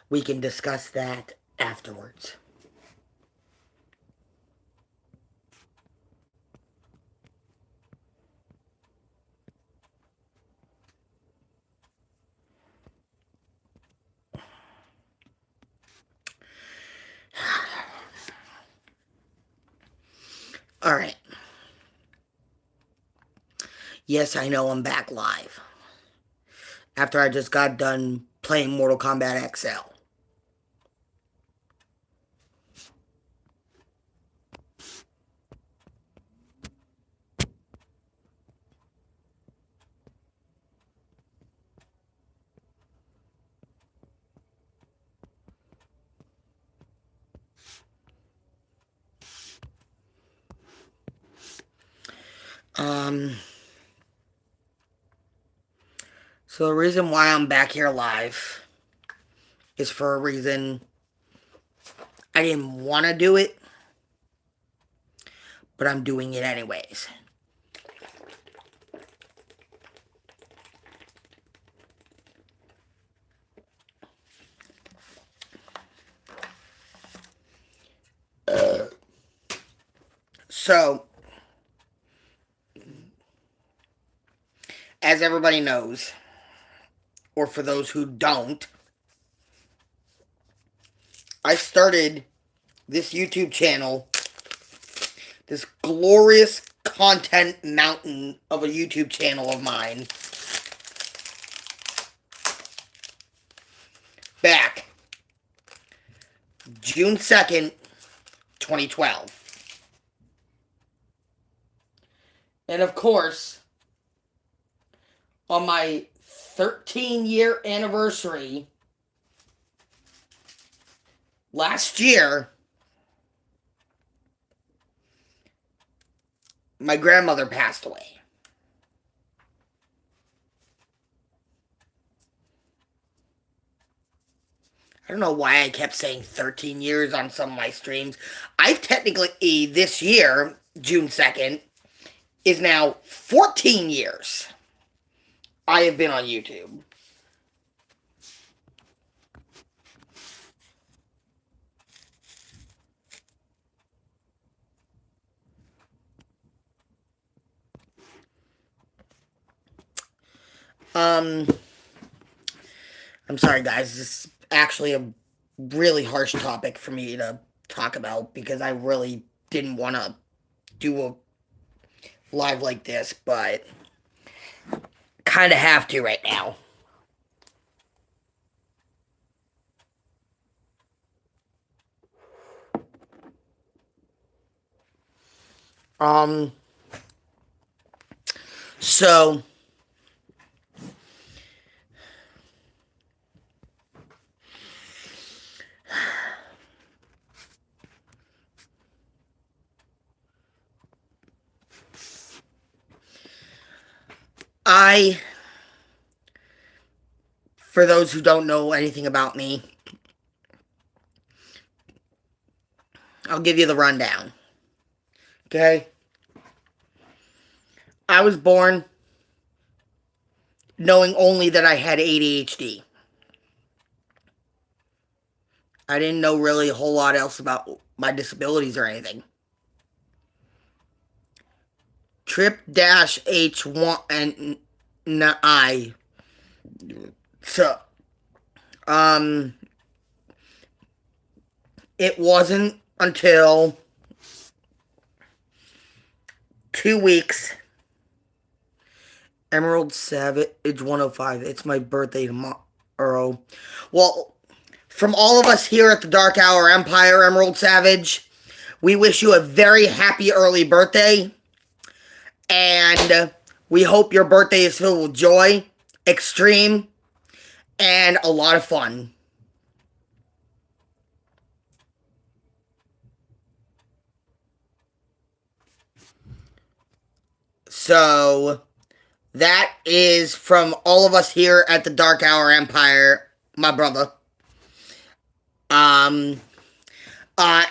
we can discuss that afterwards. All right. Yes, I know I'm back live. After I just got done playing Mortal Kombat XL. So the reason why I'm back here live is for a reason I didn't want to do it, but I'm doing it anyways. So, as everybody knows, or for those who don't, I started this YouTube channel, this glorious content mountain of a YouTube channel of mine, back June 2nd, 2012. And of course, on my 13-year anniversary last year, my grandmother passed away. I don't know why I kept saying 13 years on some of my streams. I've technically, this year, June 2nd, is now 14 years I have been on YouTube. I'm sorry, guys. This is actually a really harsh topic for me to talk about because I really didn't want to do a live like this, but kind of have to right now. Um, so for those who don't know anything about me, I'll give you the rundown. Okay? I was born knowing only that I had ADHD. I didn't know really a whole lot else about my disabilities or anything. Trip-H1 and I. So, it wasn't until 2 weeks. Emerald Savage 105. It's my birthday tomorrow. Well, from all of us here at the Dark Hour Empire, Emerald Savage, we wish you a very happy early birthday. And we hope your birthday is filled with joy, extreme, and a lot of fun. So, that is from all of us here at the Dark Hour Empire, my brother.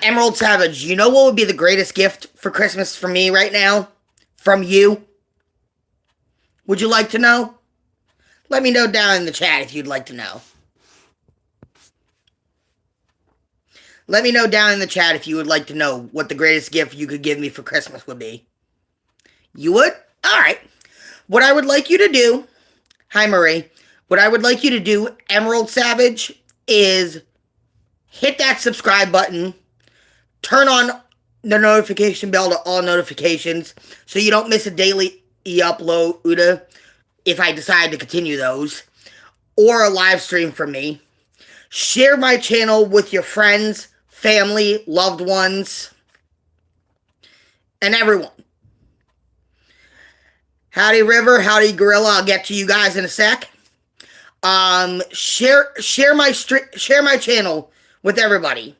Emerald Savage, you know what would be the greatest gift for Christmas for me right now? From you? Would you like to know? Let me know down in the chat if you'd like to know. Let me know down in the chat if you would like to know what the greatest gift you could give me for Christmas would be. You would? All right. What I would like you to do, hi Marie, what I would like you to do, Emerald Savage, is hit that subscribe button, turn on the notification bell to all notifications so you don't miss a daily upload if I decide to continue those, or a live stream from me. Share my channel with your friends, family, loved ones, and everyone. Howdy River, howdy Gorilla, I'll get to you guys in a sec. Share my channel with everybody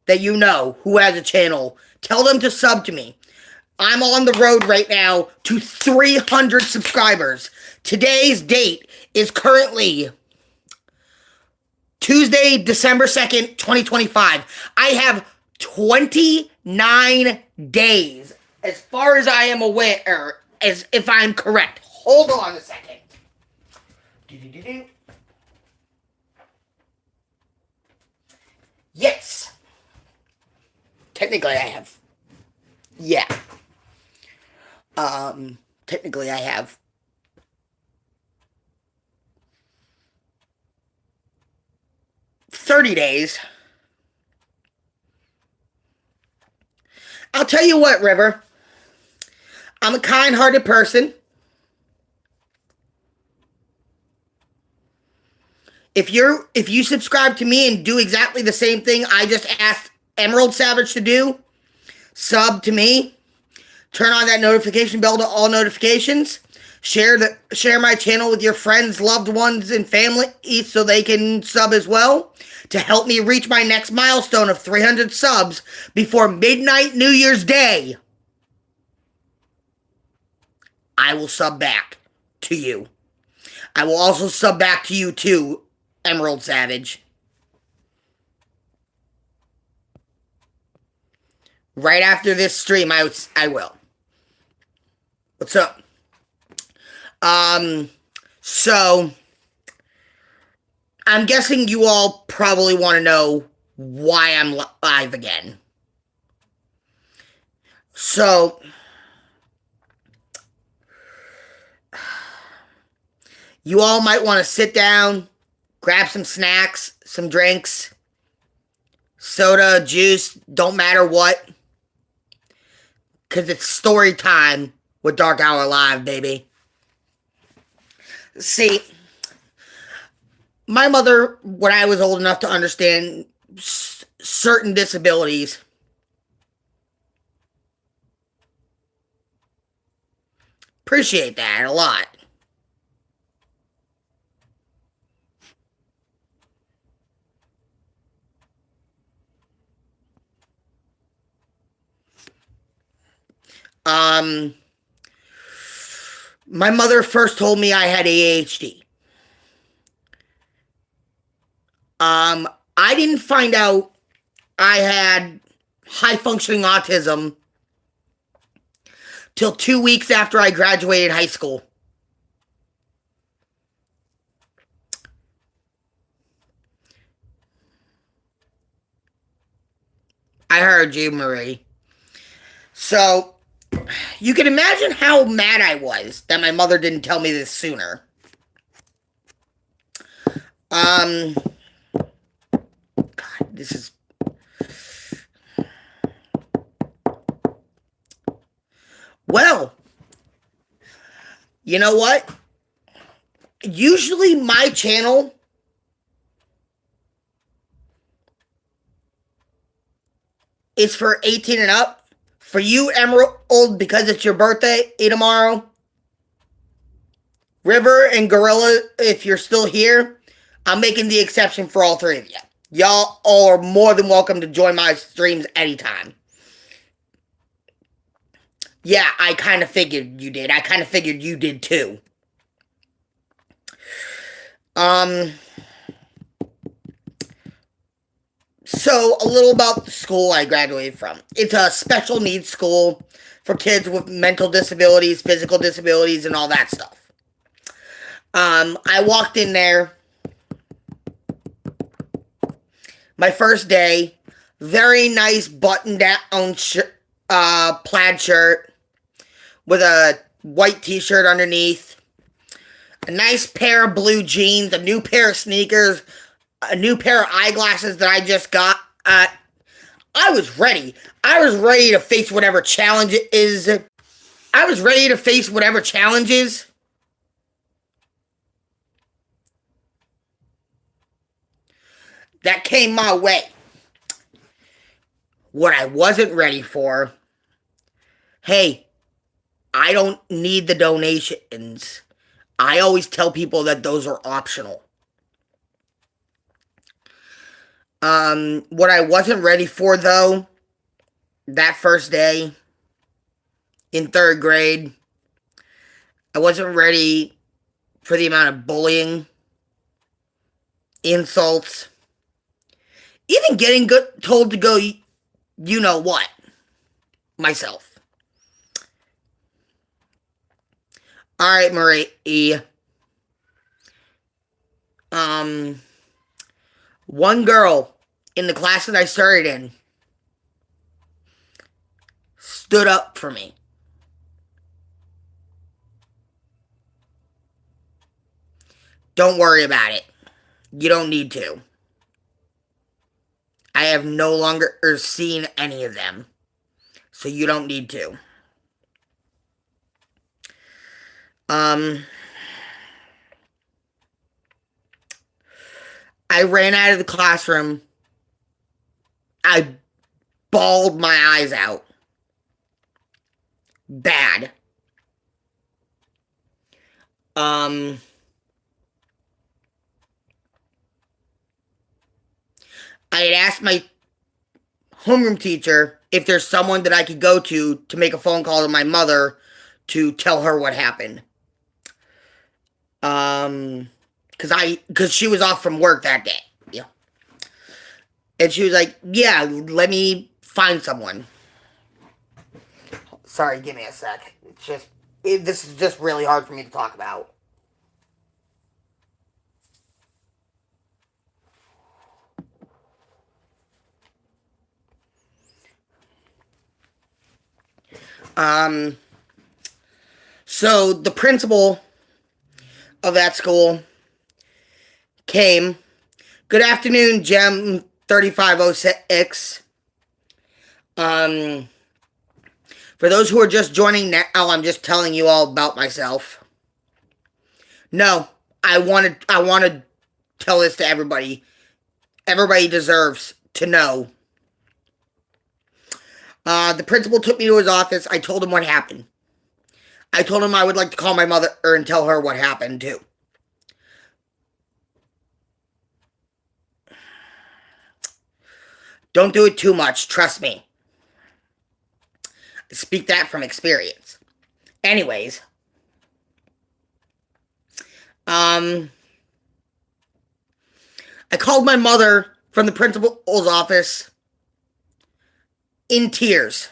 that you know who has a channel. Tell them to sub to me. I'm on the road right now to 300 subscribers. Today's date is currently Tuesday, December 2nd, 2025. I have 29 days, as far as I am aware, as if I'm correct. Hold on a second. Yes. Technically, I have. Yeah. Technically, I have 30 days. I'll tell you what, River. I'm a kind-hearted person. If you subscribe to me and do exactly the same thing I just asked Emerald Savage to do, sub to me, turn on that notification bell to all notifications, share my channel with your friends, loved ones, and family so they can sub as well, to help me reach my next milestone of 300 subs before midnight New Year's Day, I will sub back to you. I will also sub back to you too, Emerald Savage. Right after this stream, I will. What's up? So I'm guessing you all probably want to know why I'm live again. So you all might want to sit down, grab some snacks, some drinks, soda, juice, don't matter what, because it's story time with DarkHourLive, baby. See, my mother, when I was old enough to understand certain disabilities, appreciate that a lot. My mother first told me I had ADHD. I didn't find out I had high-functioning autism till 2 weeks after I graduated high school. I heard you, Marie. So, you can imagine how mad I was that my mother didn't tell me this sooner. God, this is... Well, you know what? Usually my channel is for 18 and up. For you, Emerald, because it's your birthday tomorrow. River and Gorilla, if you're still here, I'm making the exception for all three of you. Y'all are more than welcome to join my streams anytime. Yeah, I kind of figured you did. I kind of figured you did too. So, a little about the school I graduated from. It's a special needs school for kids with mental disabilities, physical disabilities, and all that stuff. I walked in there my first day. Very nice button-down plaid shirt with a white t-shirt underneath. A nice pair of blue jeans, a new pair of sneakers, a new pair of eyeglasses that I just got. I was ready. I was ready to face whatever challenge it is. I was ready to face whatever challenges that came my way. What I wasn't ready for, hey, I don't need the donations. I always tell people that those are optional. What I wasn't ready for, though, that first day in 3rd grade, I wasn't ready for the amount of bullying, insults, even getting told to go, you know what, myself. All right, Marie. One girl in the class that I started in stood up for me. Don't worry about it. You don't need to. I have no longer seen any of them, so you don't need to. I ran out of the classroom. I bawled my eyes out. Bad. I had asked my homeroom teacher if there's someone that I could go to make a phone call to my mother to tell her what happened. Because she was off from work that day. Yeah. And she was like, yeah, let me find someone. Sorry, give me a sec. This is just really hard for me to talk about. So the principal of that school came. Good afternoon, Gem 3506. For those who are just joining now, I'm just telling you all about myself. No, I want to tell this to everybody. Everybody deserves to know. The principal took me to his office. I told him what happened. I told him I would like to call my mother and tell her what happened, too. Don't do it too much, trust me. I speak that from experience. Anyways. I called my mother from the principal's office in tears.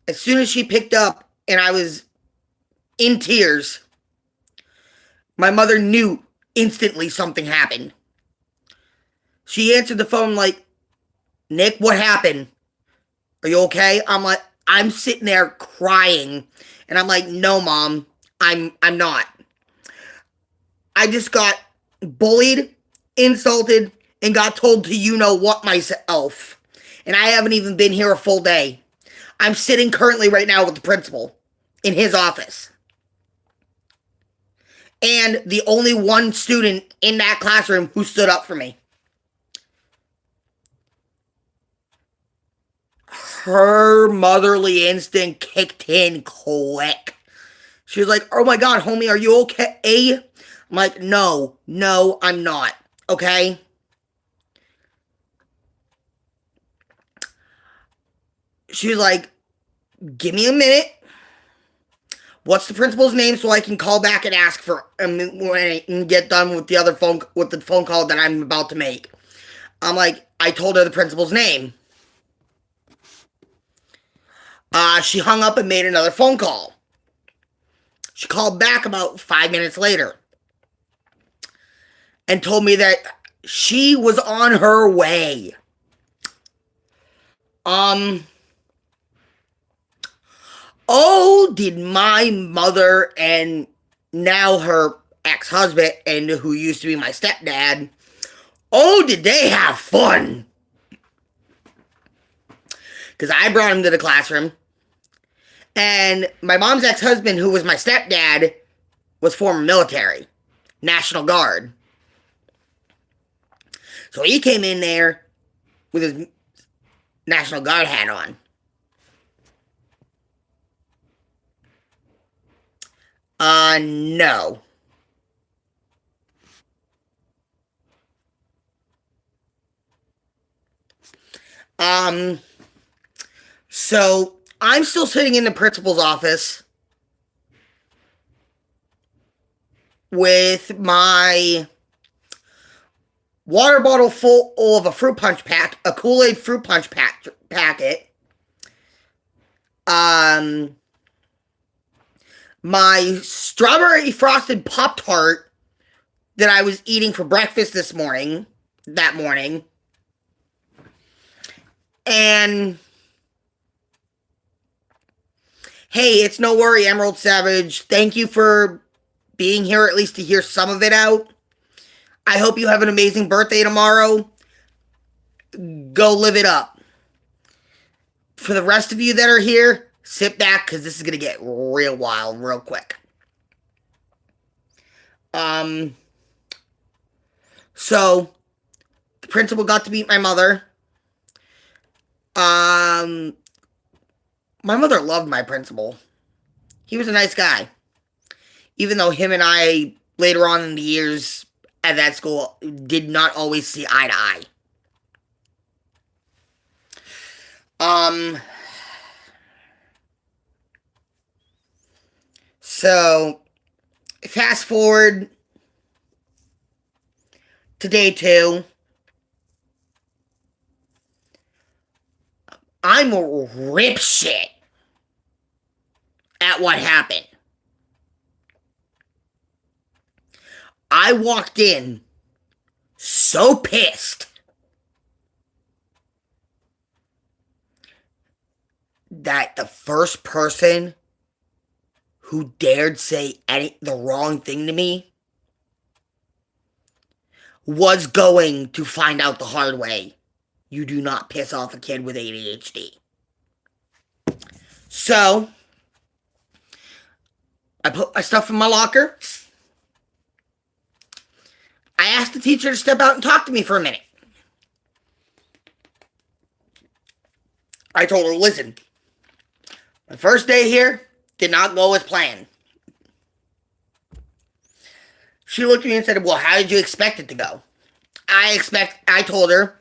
As soon as she picked up and I was in tears, my mother knew instantly something happened. She answered the phone like, Nick, what happened? Are you okay? I'm sitting there crying. And I'm like, no, Mom, I'm not. I just got bullied, insulted, and got told to you-know-what myself. And I haven't even been here a full day. I'm sitting currently right now with the principal in his office. And the only one student in that classroom who stood up for me. Her motherly instinct kicked in quick. She was like, oh my God, homie, are you okay? I'm like, no, I'm not. Okay? She was like, give me a minute. What's the principal's name so I can call back and ask for when I get done with the phone call that I'm about to make? I'm like, I told her the principal's name. She hung up and made another phone call. She called back about 5 minutes later and told me that she was on her way. Oh, did my mother and now her ex-husband, and who used to be my stepdad, oh, did they have fun? Because I brought him to the classroom, and my mom's ex-husband, who was my stepdad, was former military, National Guard. So he came in there with his National Guard hat on. No. So I'm still sitting in the principal's office with my water bottle full of a fruit punch pack, a Kool-Aid fruit punch packet. My strawberry frosted Pop-Tart that I was eating for breakfast that morning. And hey, it's no worry, Emerald Savage. Thank you for being here, at least to hear some of it out. I hope you have an amazing birthday tomorrow. Go live it up. For the rest of you that are here, sit back, because this is going to get real wild real quick. So, the principal got to meet my mother. My mother loved my principal. He was a nice guy. Even though him and I, later on in the years at that school, did not always see eye to eye. So, fast forward to day 2. I'm rip shit at what happened. I walked in so pissed that the first person who dared say the wrong thing to me was going to find out the hard way. You do not piss off a kid with ADHD. So, I put my stuff in my locker. I asked the teacher to step out and talk to me for a minute. I told her, listen, my first day here did not go as planned. She looked at me and said, well, how did you expect it to go? I told her,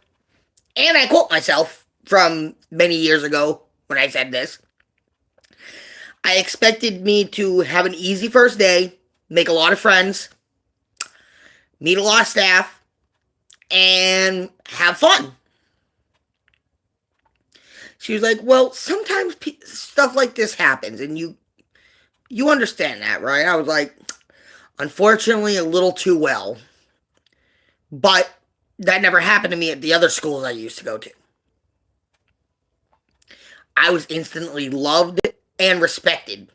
and I quote myself from many years ago when I said this, I expected me to have an easy first day, make a lot of friends, meet a lot of staff, and have fun. She was like, well, sometimes stuff like this happens, and you understand that, right? I was like, unfortunately, a little too well. But that never happened to me at the other schools I used to go to. I was instantly loved and respected.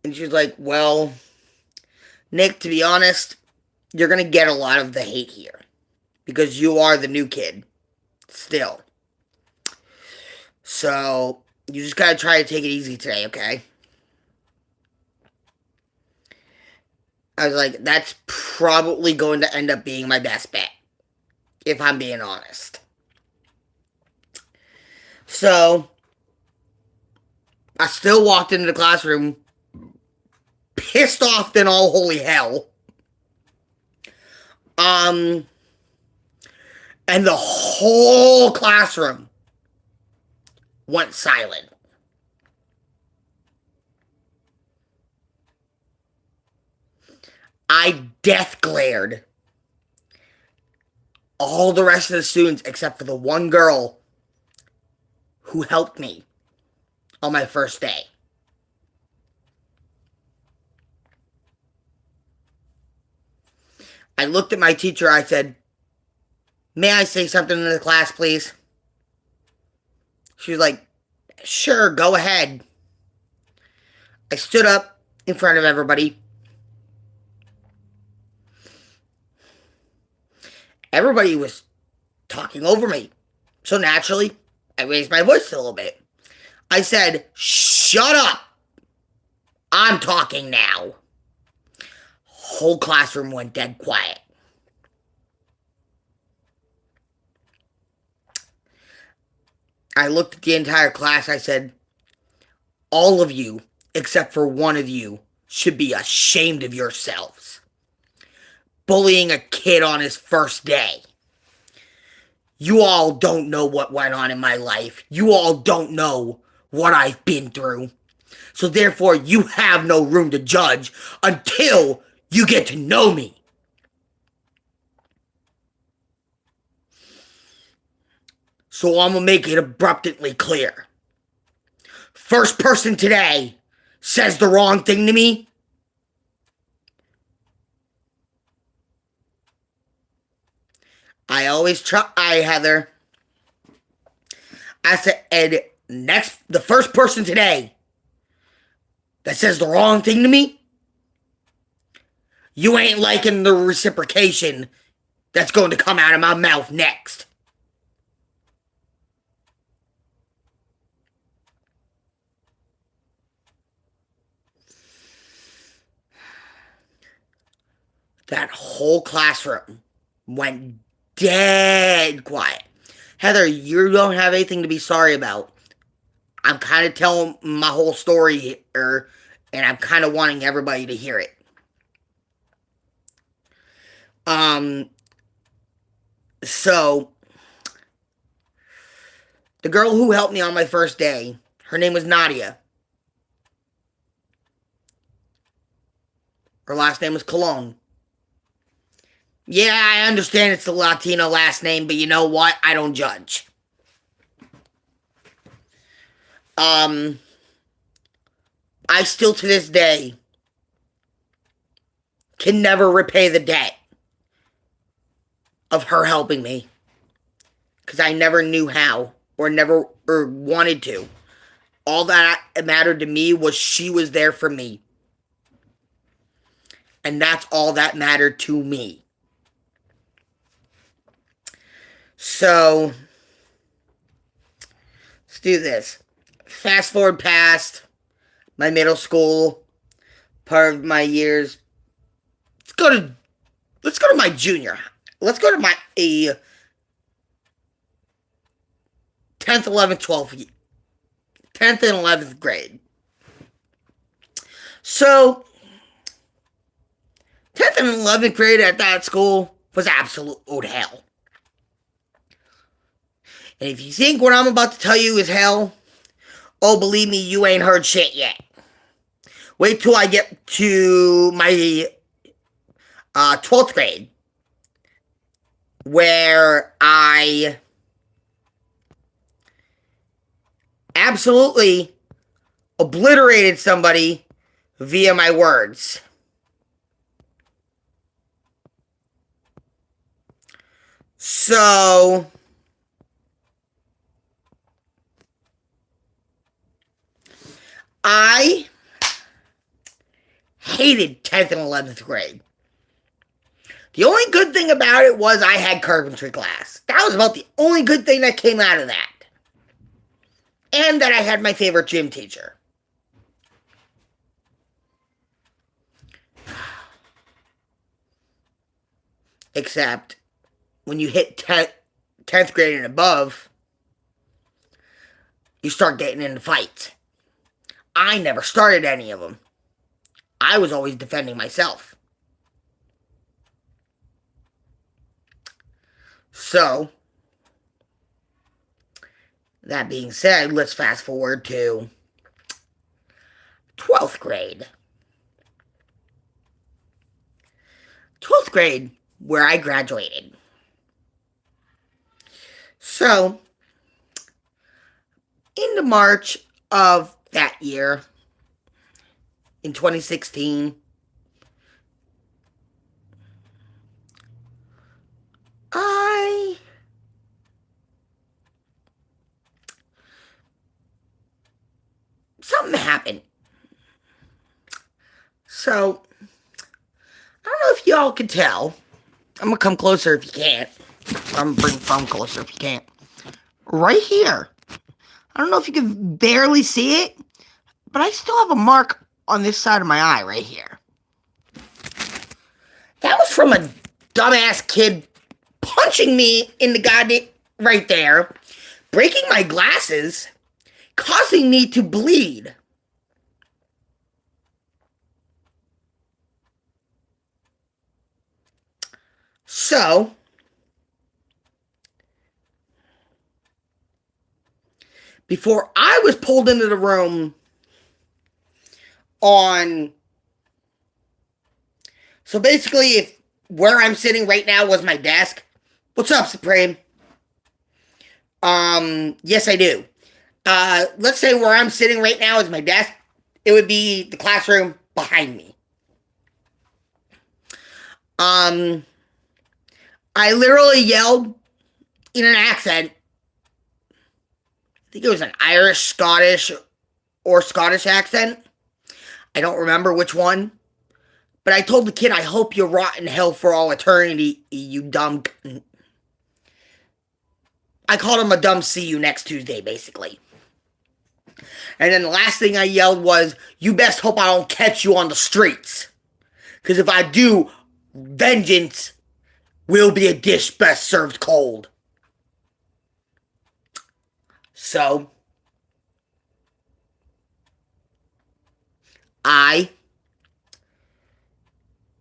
And she was like, well, Nick, to be honest, you're going to get a lot of the hate here. Because you are the new kid. Still. So, you just got to try to take it easy today, okay? I was like, that's probably going to end up being my best bet. If I'm being honest. So, I still walked into the classroom pissed off than all holy hell. And the whole classroom went silent. I death glared all the rest of the students except for the one girl who helped me on my first day. I looked at my teacher. I said, "May I say something to the class, please?" She was like, "Sure, go ahead." I stood up in front of everybody. Everybody was talking over me. So naturally, I raised my voice a little bit. I said, "Shut up. I'm talking now." Whole classroom went dead quiet. I looked at the entire class. I said, "All of you, except for one of you, should be ashamed of yourselves. Bullying a kid on his first day. You all don't know what went on in my life. You all don't know what I've been through. So therefore, you have no room to judge until you get to know me." So I'm going to make it abruptly clear. First person today says the wrong thing to me, I always try, Heather. I said, and the first person today that says the wrong thing to me, you ain't liking the reciprocation that's going to come out of my mouth next. That whole classroom went dead quiet. Heather, you don't have anything to be sorry about. I'm kind of telling my whole story here, and I'm kind of wanting everybody to hear it. So, the girl who helped me on my first day, her name was Nadia. Her last name was Cologne. Yeah, I understand it's a Latino last name, but you know what? I don't judge. I still to this day can never repay the debt of her helping me. Because I never knew how or wanted to. All that mattered to me was she was there for me. And that's all that mattered to me. So, let's do this. Fast forward past my middle school, part of my years. Let's go to my junior. Let's go to my 10th, 11th, 12th, 10th and 11th grade. So, 10th and 11th grade at that school was absolute hell. And if you think what I'm about to tell you is hell, oh, believe me, you ain't heard shit yet. Wait till I get to my 12th grade, where I absolutely obliterated somebody via my words. So, I hated 10th and 11th grade. The only good thing about it was I had carpentry class. That was about the only good thing that came out of that. And that I had my favorite gym teacher. Except, when you hit 10th grade and above, you start getting into fights. I never started any of them. I was always defending myself. So, that being said, let's fast forward to 12th grade. 12th grade, where I graduated. So, into March of that year, in 2016, day, something happened. So, I don't know if y'all can tell. I'm going to come closer if you can't. I'm going to bring the phone closer if you can't. Right here. I don't know if you can barely see it, but I still have a mark on this side of my eye right here. That was from a dumbass kid punching me in the goddamn right there, breaking my glasses, causing me to bleed. So, before I was pulled into the room so basically, if where I'm sitting right now was my desk. What's up, Supreme? Yes, I do. Let's say where I'm sitting right now is my desk. It would be the classroom behind me. I literally yelled in an accent. I think it was an Irish, Scottish, or Scottish accent. I don't remember which one. But I told the kid, I hope you rot in hell for all eternity, you dumb... I called him a dumb see you next Tuesday, basically. And then the last thing I yelled was, you best hope I don't catch you on the streets. Because if I do, vengeance will be a dish best served cold. So, I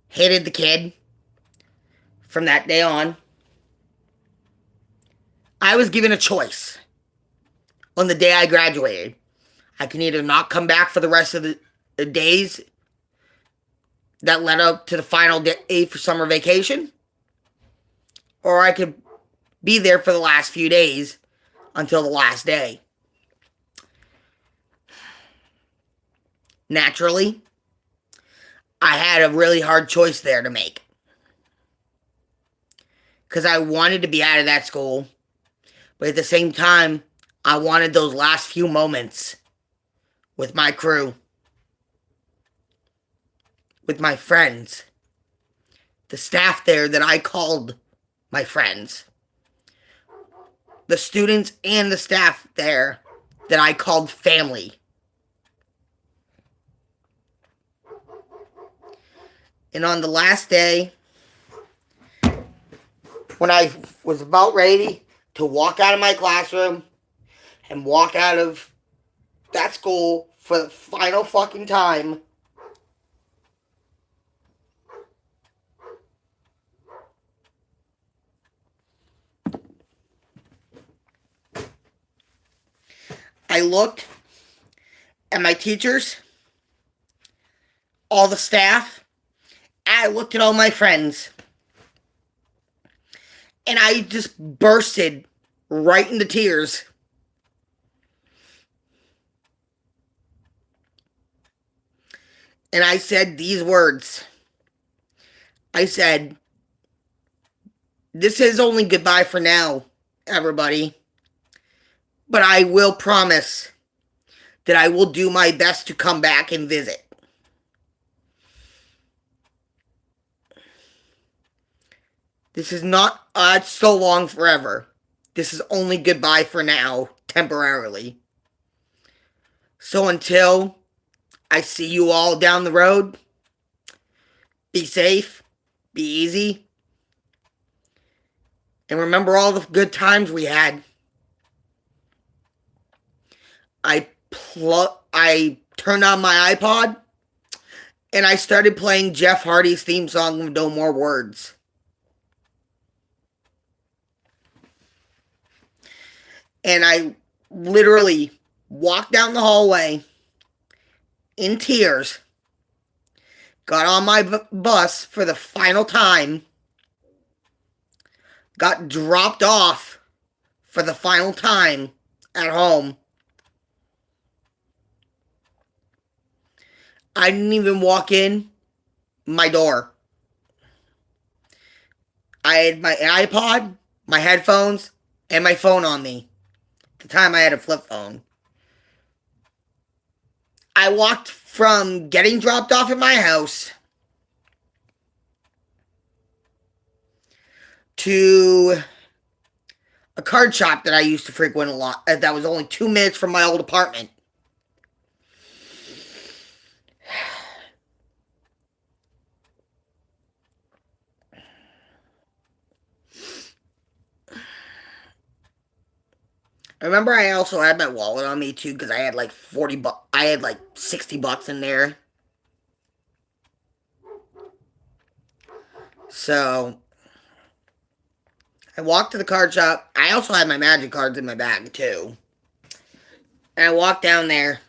hated the kid from that day on. I was given a choice on the day I graduated. I can either not come back for the rest of the days that led up to the final day for summer vacation, or I could be there for the last few days until the last day. Naturally, I had a really hard choice there to make. Because I wanted to be out of that school. But at the same time, I wanted those last few moments with my crew. With my friends. The staff there that I called my friends. The students and the staff there that I called family. And on the last day, when I was about ready to walk out of my classroom and walk out of that school for the final fucking time, I looked at my teachers, all the staff, I looked at all my friends, and I just bursted right into tears. And I said these words. I said, this is only goodbye for now, everybody. But I will promise that I will do my best to come back and visit. This is not, it's so long forever. This is only goodbye for now, temporarily. So until I see you all down the road, be safe, be easy, and remember all the good times we had. I turned on my iPod, and I started playing Jeff Hardy's theme song with No More Words. And I literally walked down the hallway in tears, got on my bus for the final time, got dropped off for the final time at home. I didn't even walk in my door. I had my iPod, my headphones, and my phone on me. At the time I had a flip phone. I walked from getting dropped off at my house to a card shop that I used to frequent a lot. That was only 2 minutes from my old apartment. I remember I also had my wallet on me too because I had like 40 bucks. I had like 60 bucks in there. So I walked to the card shop. I also had my magic cards in my bag too. And I walked down there.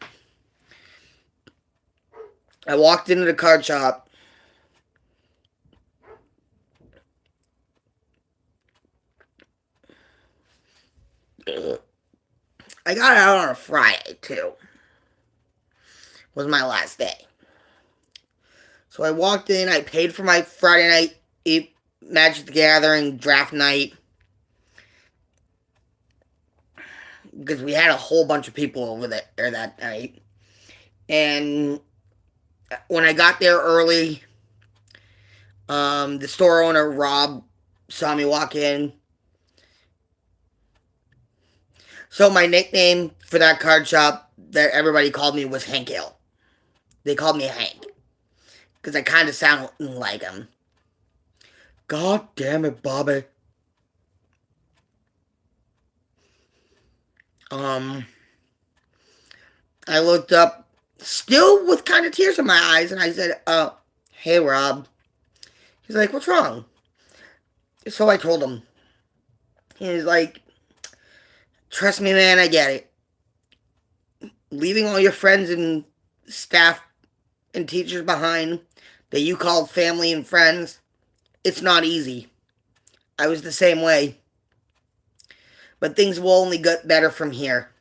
I walked into the card shop. I got out on a Friday too. It was my last day. So I walked in. I paid for my Friday night Magic the Gathering draft night. Because we had a whole bunch of people over there that night. And when I got there early, the store owner, Rob, saw me walk in. So my nickname for that card shop that everybody called me was Hank Hill. They called me Hank. Because I kind of sound like him. God damn it, Bobby. I looked up, still with kind of tears in my eyes, and I said, hey, Rob. He's like, what's wrong? So I told him. He's like, trust me, man, I get it. Leaving all your friends and staff and teachers behind that you called family and friends, it's not easy. I was the same way. But things will only get better from here.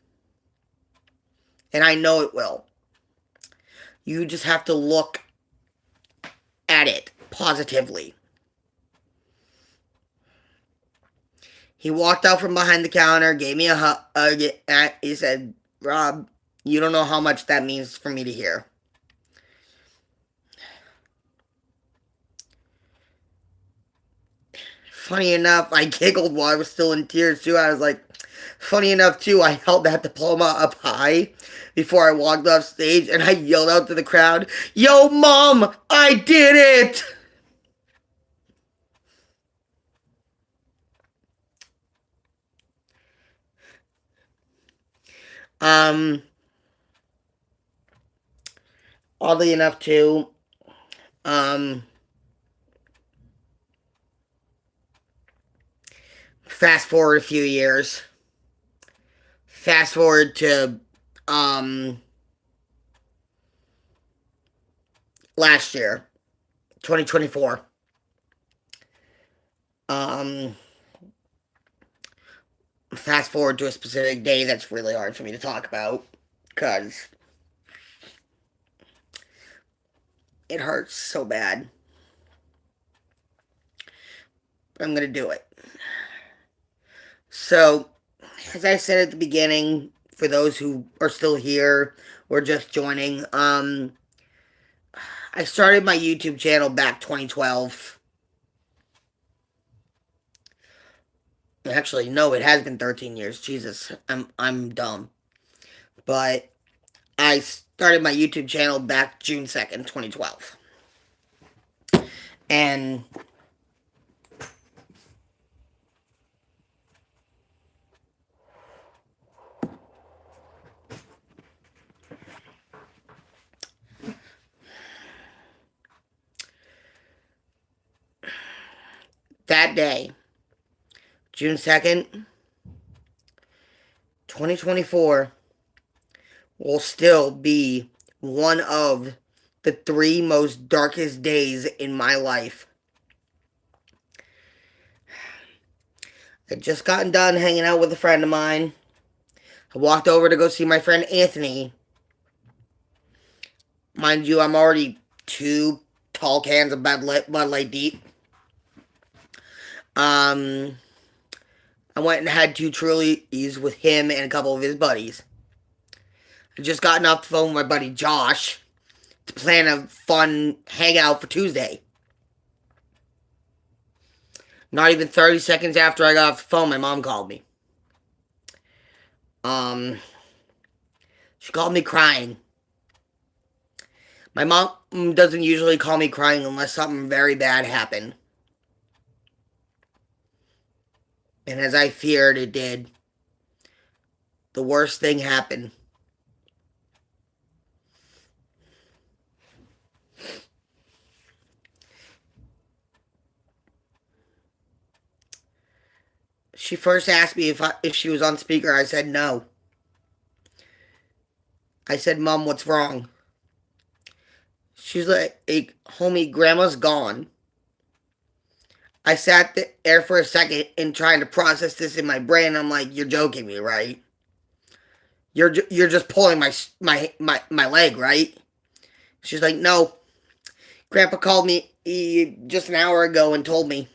And I know it will. You just have to look at it positively. He walked out from behind the counter, gave me a hug. He said, Rob, you don't know how much that means for me to hear. Funny enough, I giggled while I was still in tears too. I was like, funny enough too, I held that diploma up high before I walked off stage and I yelled out to the crowd, yo, Mom, I did it! Oddly enough too, fast forward a few years. Fast forward to, last year, 2024. Fast forward to a specific day that's really hard for me to talk about, because it hurts so bad. But I'm going to do it. So, as I said at the beginning, for those who are still here or just joining, I started my YouTube channel back 2012. Actually, no, it has been 13 years. Jesus, I'm dumb. But I started my YouTube channel back June 2nd, 2012. And that day, June 2nd, 2024, will still be one of the 3 most darkest days in my life. I'd just gotten done hanging out with a friend of mine. I walked over to go see my friend Anthony. Mind you, I'm already 2 tall cans of Bud Light deep. I went and had 2 Trulies with him and a couple of his buddies. I just gotten off the phone with my buddy Josh to plan a fun hangout for Tuesday. Not even 30 seconds after I got off the phone, my mom called me. She called me crying. My mom doesn't usually call me crying unless something very bad happened. And as I feared it did, the worst thing happened. She first asked me if she was on speaker. I said no. I said, Mom, what's wrong? She's like, hey, homie, Grandma's gone. I sat there for a second and trying to process this in my brain. I'm like, you're joking me, right? You're just pulling my leg, right? She's like, no. Grandpa called me just an hour ago and told me.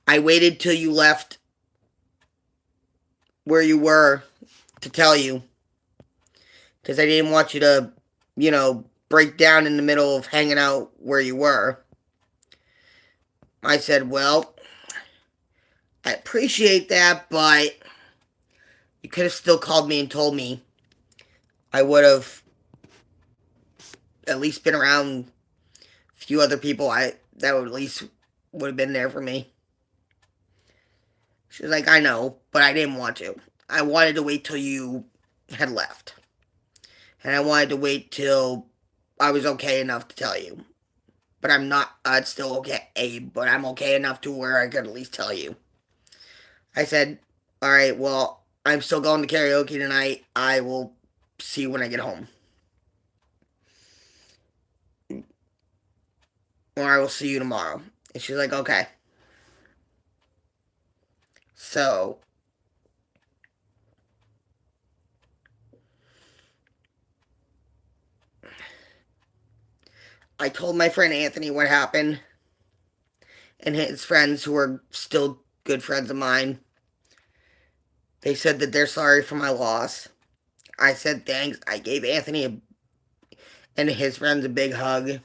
I waited till you left where you were to tell you. Because I didn't want you to, break down in the middle of hanging out where you were. I said, well, I appreciate that, but you could have still called me and told me. I would have at least been around a few other people that would at least would have been there for me. She was like, I know, but I didn't want to. I wanted to wait till you had left. And I wanted to wait till I was okay enough to tell you. But I'm not, it's still okay, but I'm okay enough to where I could at least tell you. I said, alright, well, I'm still going to karaoke tonight. I will see you when I get home. Or I will see you tomorrow. And she's like, okay. So, I told my friend Anthony what happened. And his friends, who are still good friends of mine, they said that they're sorry for my loss. I said thanks. I gave Anthony and his friends a big hug.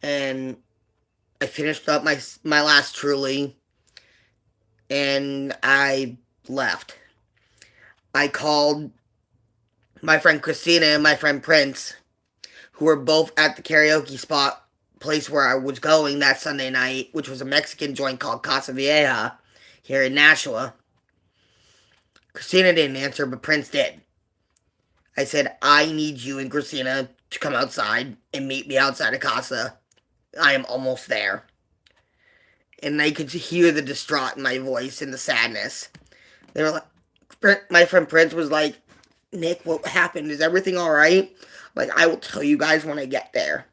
And I finished up my last Truly. And I left. I called my friend Christina and my friend Prince, who were both at the karaoke place where I was going that Sunday night, which was a Mexican joint called Casa Vieja here in Nashua. Christina didn't answer, but Prince did. I said, I need you and Christina to come outside and meet me outside of Casa. I am almost there. And I could hear the distraught in my voice and the sadness. They were like, my friend Prince was like, Nick, what happened? Is everything all right? Like, I will tell you guys when I get there.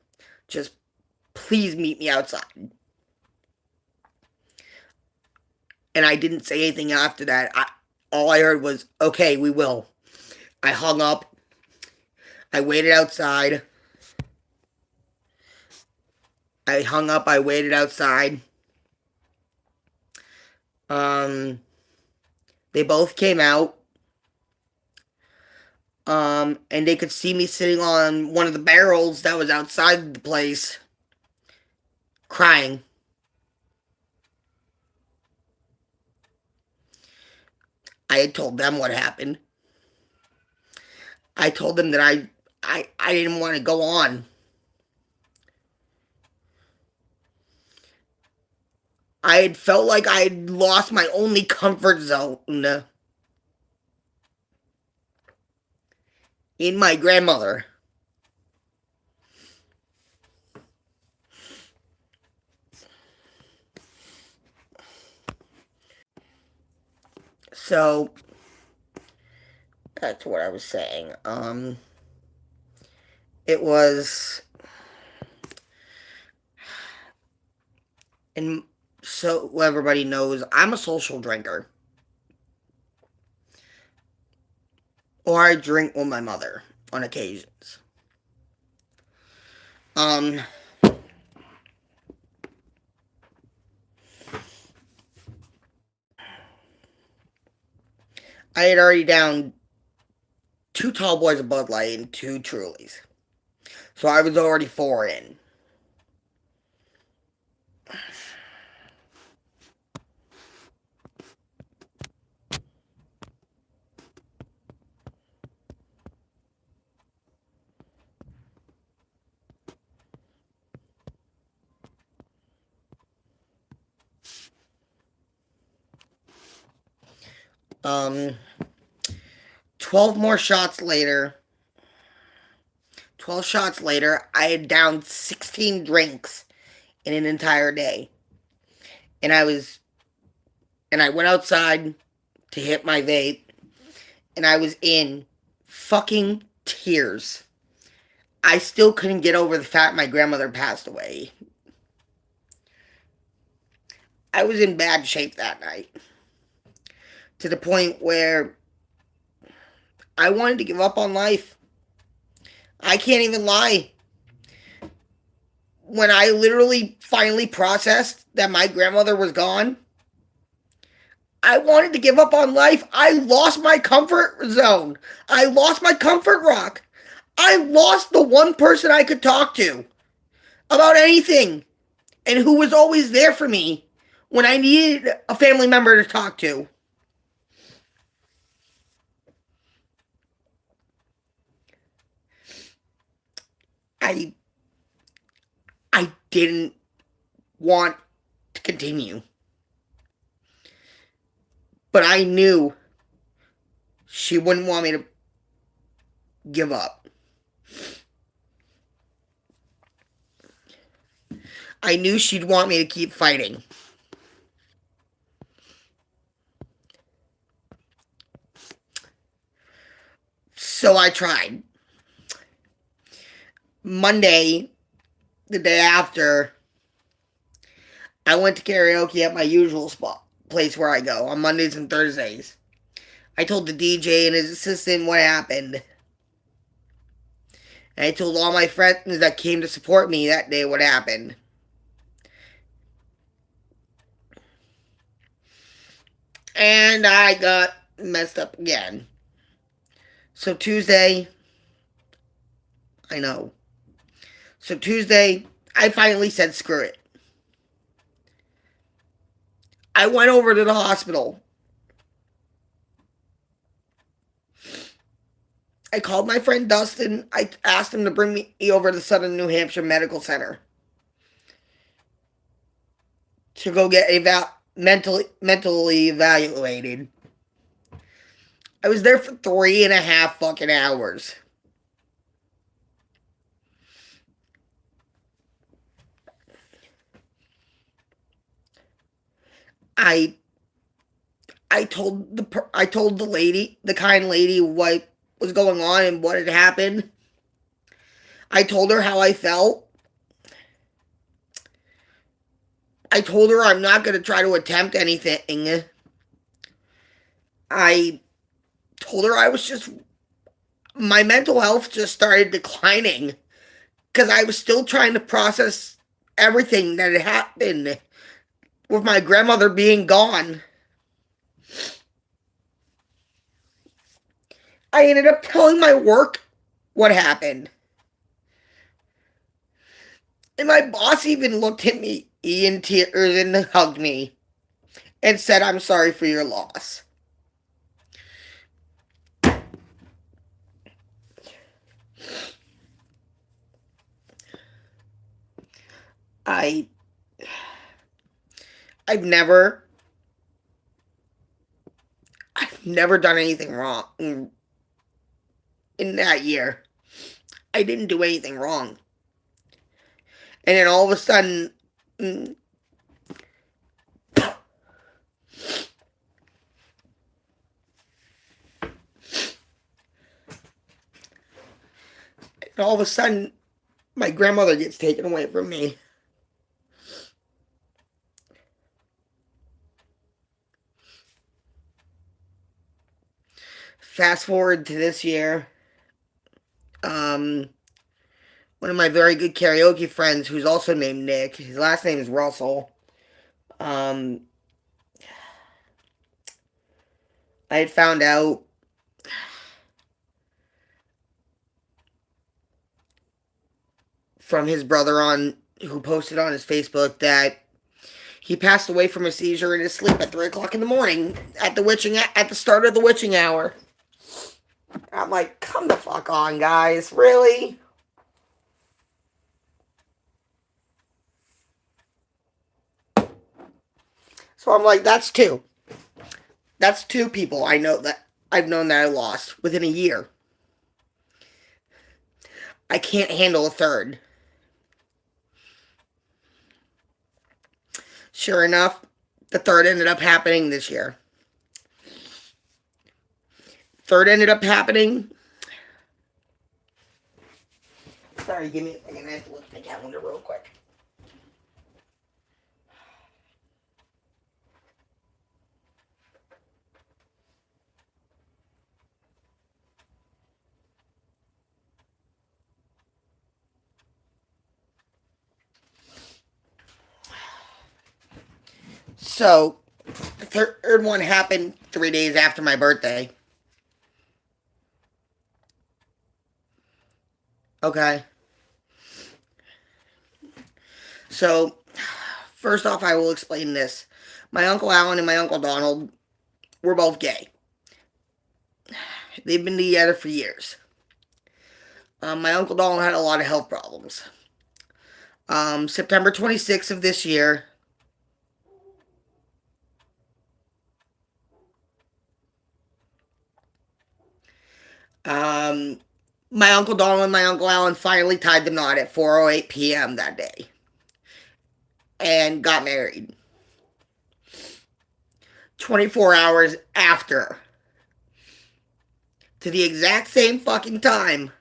Just please meet me outside. And I didn't say anything after that. All I heard was, okay, we will. I hung up. I waited outside. I hung up. I waited outside. They both came out. And they could see me sitting on one of the barrels that was outside the place, crying. I had told them what happened. I told them that I didn't want to go on. I had felt like I had lost my only comfort zone in my grandmother. So, that's what I was saying. It was, and so everybody knows, I'm a social drinker. Or I drink with my mother on occasions. I had already downed 2 tall boys of Bud Light and 2 Trulies. So I was already 4 in. Um, 12 more shots later, 12 shots later, I had downed 16 drinks in an entire day. And I went outside to hit my vape, and I was in fucking tears. I still couldn't get over the fact my grandmother passed away. I was in bad shape that night. To the point where I wanted to give up on life. I can't even lie. When I literally finally processed that my grandmother was gone, I wanted to give up on life. I lost my comfort zone. I lost my comfort rock. I lost the one person I could talk to about anything and who was always there for me when I needed a family member to talk to. I didn't want to continue. But I knew she wouldn't want me to give up. I knew she'd want me to keep fighting. So I tried. Monday, the day after, I went to karaoke at my usual place where I go on Mondays and Thursdays. I told the DJ and his assistant what happened. And I told all my friends that came to support me that day what happened. And I got messed up again. So Tuesday, I know. So Tuesday, I finally said screw it. I went over to the hospital. I called my friend Dustin. I asked him to bring me over to the Southern New Hampshire Medical Center to go get mentally evaluated. I was there for 3.5 fucking hours. I told the lady, the kind lady, what was going on and what had happened. I told her how I felt. I told her I'm not going to try to attempt anything. I told her my mental health just started declining because I was still trying to process everything that had happened with my grandmother being gone. I ended up telling my work what happened. And my boss even looked at me in tears and hugged me and said, "I'm sorry for your loss." I've never done anything wrong in that year. I didn't do anything wrong. And then all of a sudden, my grandmother gets taken away from me. Fast forward to this year. One of my very good karaoke friends, who's also named Nick, his last name is Russell. I had found out from his brother who posted on his Facebook that he passed away from a seizure in his sleep at 3 o'clock in the morning at the start of the witching hour. I'm like, come the fuck on, guys. Really? So I'm like, that's two. That's two people I've known that I lost within a year. I can't handle a third. Sure enough, the third ended up happening this year. Third ended up happening. Sorry, give me a second. I have to look at my calendar real quick. So, the third one happened 3 days after my birthday. Okay. So, first off, I will explain this. My Uncle Alan and my Uncle Donald were both gay. They've been together for years. My Uncle Donald had a lot of health problems. September 26th of this year, my Uncle Donald and my Uncle Alan finally tied the knot at 4:08 p.m. that day and got married. 24 hours after, to the exact same fucking time,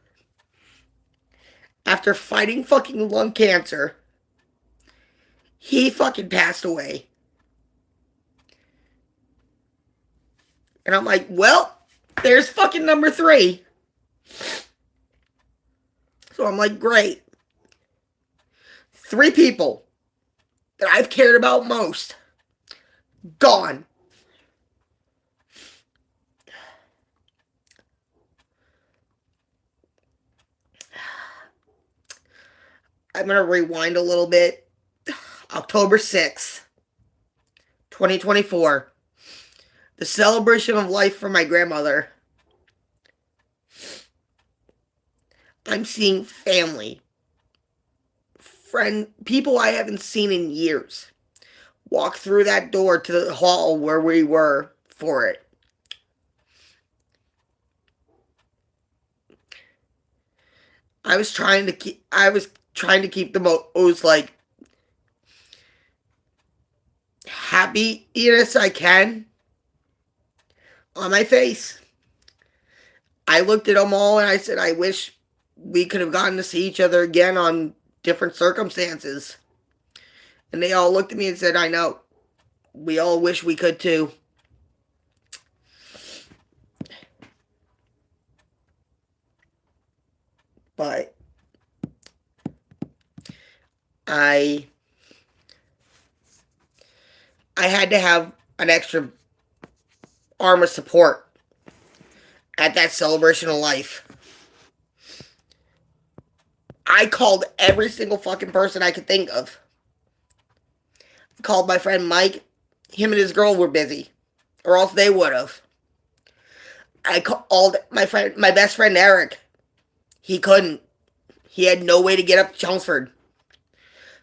after fighting fucking lung cancer, he fucking passed away. And I'm like, well, there's fucking number 3. So I'm like, great. 3 people that I've cared about most, gone. I'm going to rewind a little bit. October 6th, 2024. The celebration of life for my grandmother. I'm seeing family, people I haven't seen in years walk through that door to the hall where we were for it. I was trying to keep the most like happiness I can on my face. I looked at them all and I said, I wish we could have gotten to see each other again on different circumstances. And they all looked at me and said, I know. We all wish we could too. But I had to have an extra arm of support at that celebration of life. I called every single fucking person I could think of. I called my friend Mike. Him and his girl were busy, or else they would have. I called my best friend Eric. He couldn't. He had no way to get up to Chelmsford.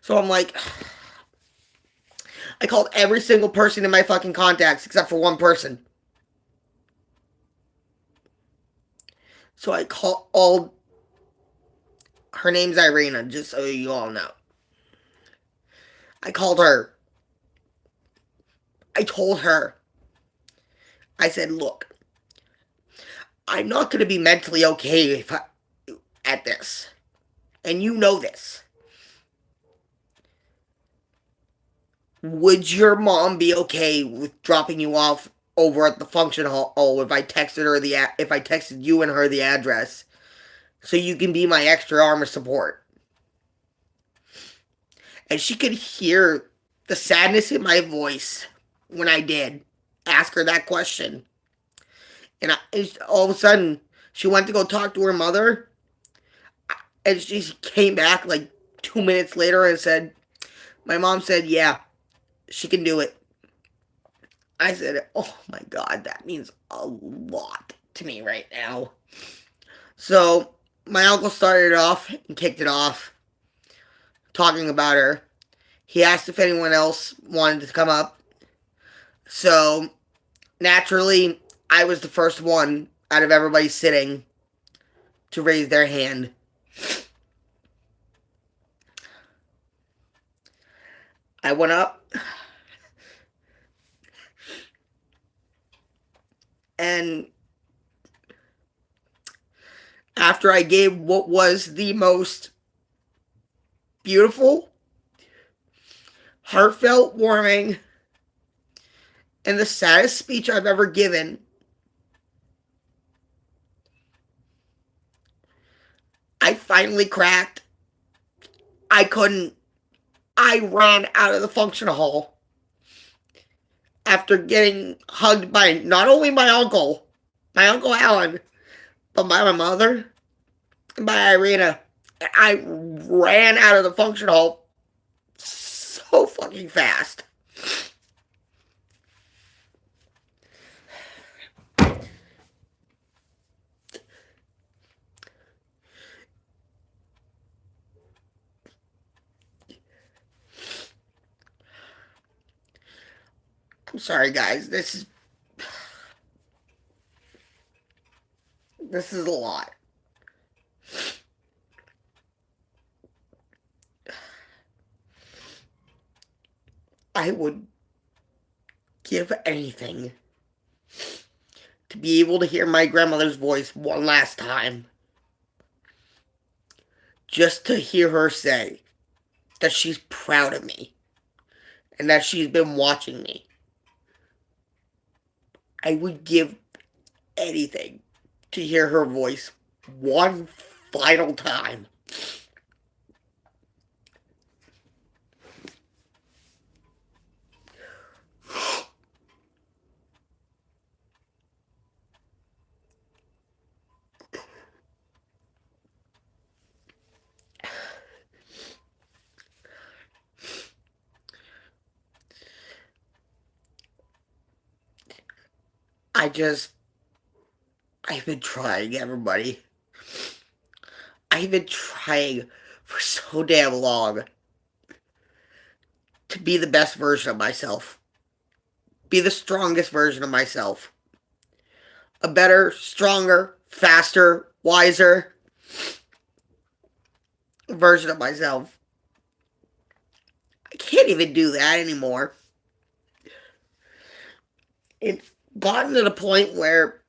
So I'm like, I called every single person in my fucking contacts except for one person. So I called. Her name's Irina, just so you all know. I called her. I told her. I said, look, I'm not going to be mentally okay at this. And you know this. Would your mom be okay with dropping you off over at the function hall if I texted you and her the address so you can be my extra arm of support? And she could hear the sadness in my voice when I did ask her that question. all of a sudden, she went to go talk to her mother, and she came back like 2 minutes later and said, my mom said, yeah, she can do it. I said, oh my God, that means a lot to me right now. So my uncle started it off and kicked it off, talking about her. He asked if anyone else wanted to come up. So naturally, I was the first one out of everybody sitting to raise their hand. I went up, and after I gave what was the most beautiful, heartfelt, warming, and the saddest speech I've ever given, I finally cracked. I couldn't. I ran out of the function hall after getting hugged by not only my Uncle Alan, but by my mother and by Irina. I ran out of the function hall so fucking fast. I'm sorry, guys. This is a lot. I would give anything to be able to hear my grandmother's voice one last time. Just to hear her say that she's proud of me and that she's been watching me. I would give anything to hear her voice one final time. I've been trying, everybody. I've been trying for so damn long to be the best version of myself. Be the strongest version of myself. A better, stronger, faster, wiser version of myself. I can't even do that anymore. It's gotten to the point where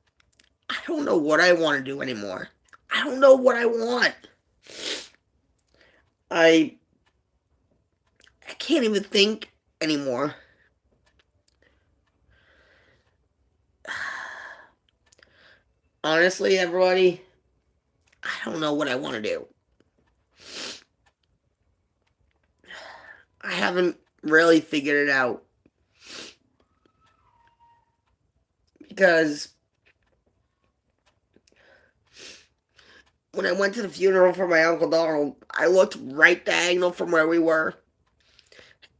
I don't know what I want to do anymore. I don't know what I want. I can't even think anymore. Honestly, everybody, I don't know what I want to do. I haven't really figured it out. Because when I went to the funeral for my Uncle Donald, I looked right diagonal from where we were,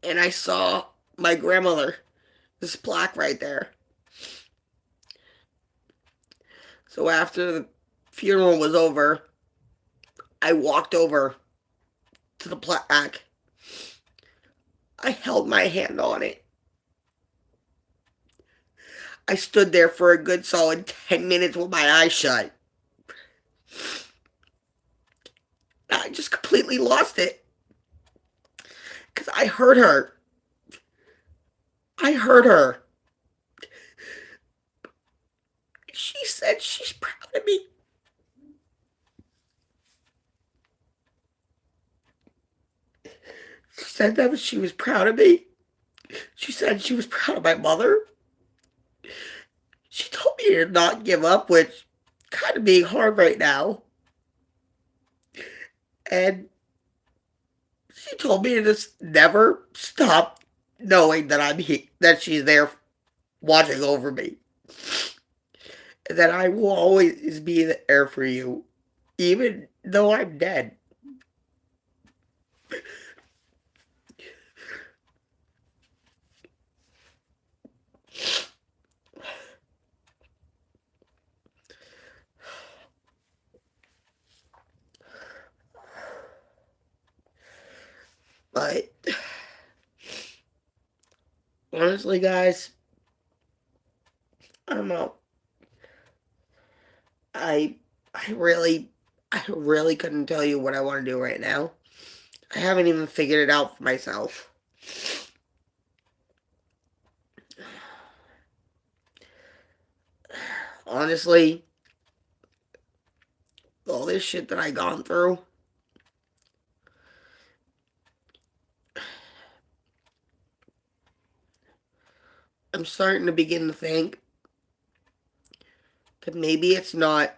and I saw my grandmother, this plaque right there. So after the funeral was over, I walked over to the plaque. I held my hand on it. I stood there for a good solid 10 minutes with my eyes shut. I just completely lost it. Because I heard her. I heard her. She said she's proud of me. She said that she was proud of me. She said she was proud of my mother. She told me to not give up, which kind of being hard right now. And she told me to just never stop knowing that that she's there watching over me. that I will always be there for you, even though I'm dead. But honestly, guys, I don't know. I I really couldn't tell you what I want to do right now. I haven't even figured it out for myself. Honestly, all this shit that I gone through, I'm starting to begin to think that maybe it's not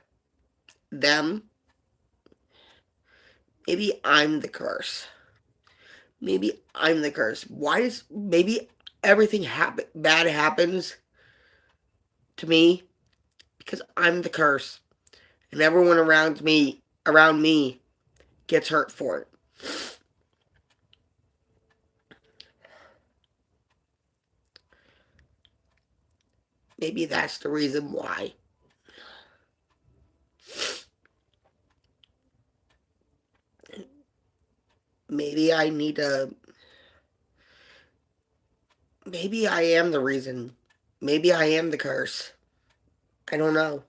them. Maybe I'm the curse. Maybe I'm the curse. Why does maybe everything bad happens to me because I'm the curse, and everyone around me gets hurt for it. Maybe that's the reason why. Maybe I need to. Maybe I am the reason. Maybe I am the curse. I don't know.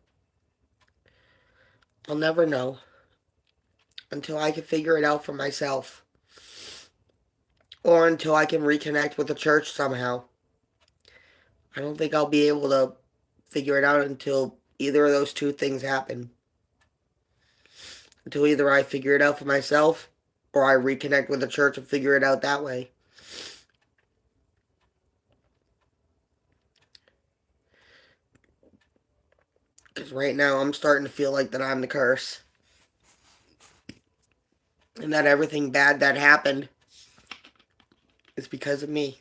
I'll never know until I can figure it out for myself. Or until I can reconnect with the church somehow. I don't think I'll be able to figure it out until either of those two things happen. Until either I figure it out for myself or I reconnect with the church and figure it out that way. Because right now I'm starting to feel like that I'm the curse. And that everything bad that happened is because of me.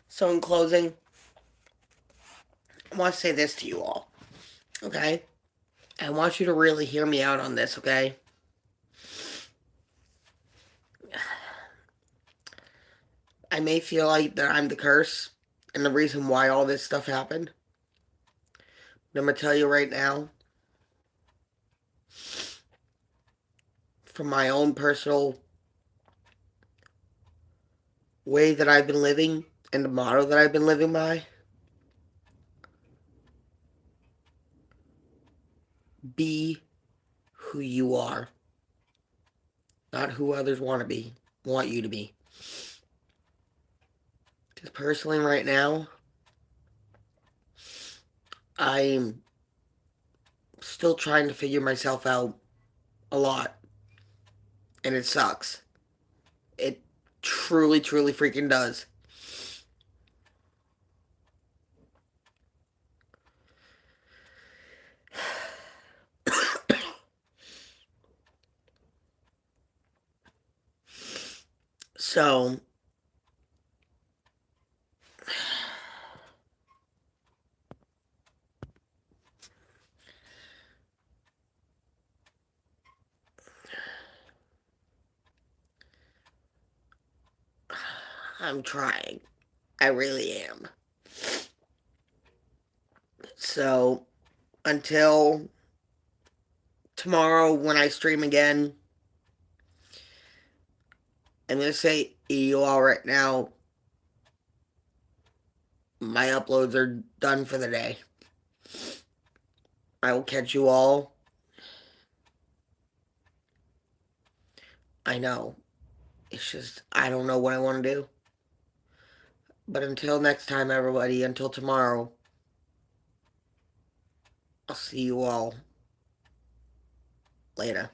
So in closing, I want to say this to you all, okay? I want you to really hear me out on this, okay? I may feel like that I'm the curse and the reason why all this stuff happened. But I'm going to tell you right now, from my own personal way that I've been living and the motto that I've been living by, be who you are, not who others want you to be. Because personally right now, I'm still trying to figure myself out a lot. And it sucks. It truly, truly freaking does. So, I'm trying. I really am. So, until tomorrow when I stream again, I'm going to say you all right now, my uploads are done for the day. I will catch you all. I know. It's just, I don't know what I want to do. But until next time, everybody, until tomorrow, I'll see you all later.